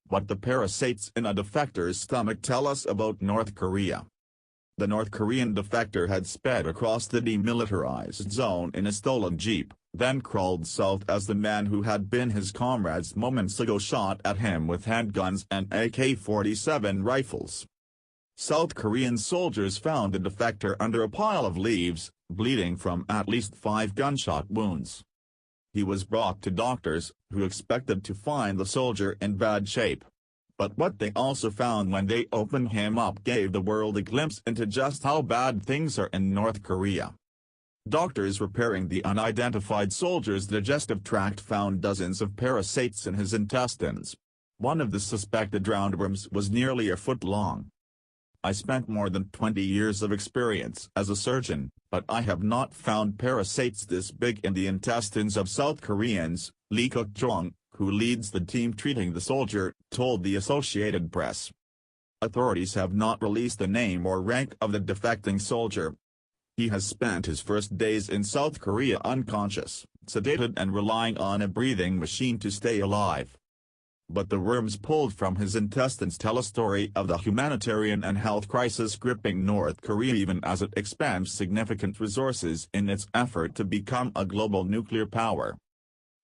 What the parasites in a defector's stomach tell us about North Korea. The North Korean defector had sped across the demilitarized zone in a stolen jeep, then crawled south as the man who had been his comrades moments ago shot at him with handguns and AK-47 rifles. South Korean soldiers found the defector under a pile of leaves, bleeding from at least 5 gunshot wounds. He was brought to doctors, who expected to find the soldier in bad shape. But what they also found when they opened him up gave the world a glimpse into just how bad things are in North Korea. Doctors repairing the unidentified soldier's digestive tract found dozens of parasites in his intestines. One of the suspected roundworms was nearly a foot long. I spent more than 20 years of experience as a surgeon, but I have not found parasites this big in the intestines of South Koreans, Lee Kuk-jong, who leads the team treating the soldier, told the Associated Press. Authorities have not released the name or rank of the defecting soldier. He has spent his first days in South Korea unconscious, sedated and relying on a breathing machine to stay alive. But the worms pulled from his intestines tell a story of the humanitarian and health crisis gripping North Korea even as it expends significant resources in its effort to become a global nuclear power.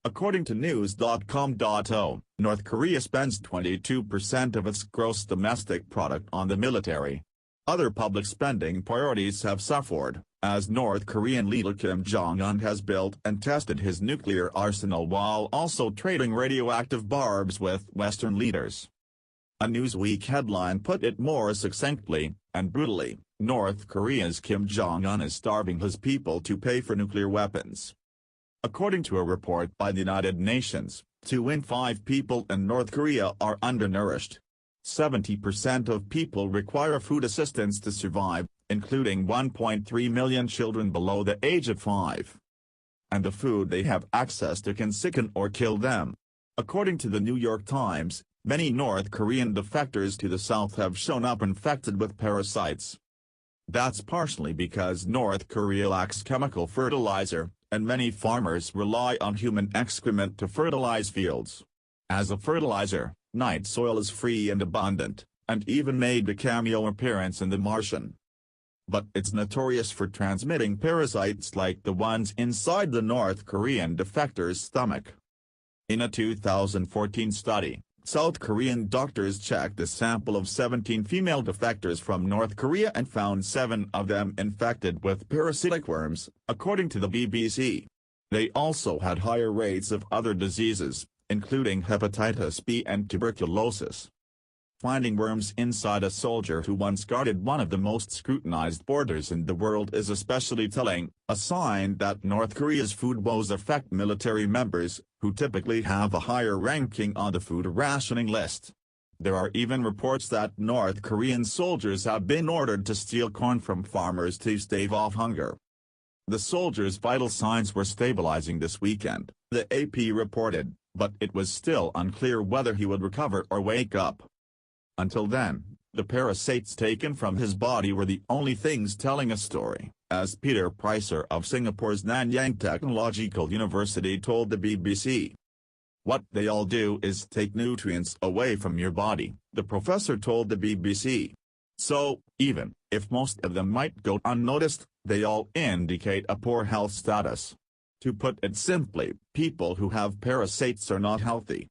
According to news.com.o, North Korea spends 22% of its gross domestic product on the military. Other public spending priorities have suffered, as North Korean leader Kim Jong-un has built and tested his nuclear arsenal while also trading radioactive barbs with Western leaders. A Newsweek headline put it more succinctly, and brutally, North Korea's Kim Jong-un is starving his people to pay for nuclear weapons. According to a report by the United Nations, 2 in 5 people in North Korea are undernourished. 70% of people require food assistance to survive, including 1.3 million children below the age of 5. And the food they have access to can sicken or kill them. According to the New York Times, many North Korean defectors to the south have shown up infected with parasites. That's partially because North Korea lacks chemical fertilizer, and many farmers rely on human excrement to fertilize fields. As a fertilizer, night soil is free and abundant, and even made a cameo appearance in The Martian. But it's notorious for transmitting parasites like the ones inside the North Korean defector's stomach. In a 2014 study, South Korean doctors checked a sample of 17 female defectors from North Korea and found 7 of them infected with parasitic worms, according to the BBC. They also had higher rates of other diseases, including hepatitis B and tuberculosis. Finding worms inside a soldier who once guarded one of the most scrutinized borders in the world is especially telling, a sign that North Korea's food woes affect military members, who typically have a higher ranking on the food rationing list. There are even reports that North Korean soldiers have been ordered to steal corn from farmers to stave off hunger. The soldiers' vital signs were stabilizing this weekend, the AP reported, but it was still unclear whether he would recover or wake up. Until then, the parasites taken from his body were the only things telling a story, as Peter Pricer of Singapore's Nanyang Technological University told the BBC. What they all do is take nutrients away from your body, the professor told the BBC. So, even if most of them might go unnoticed, they all indicate a poor health status. To put it simply, people who have parasites are not healthy.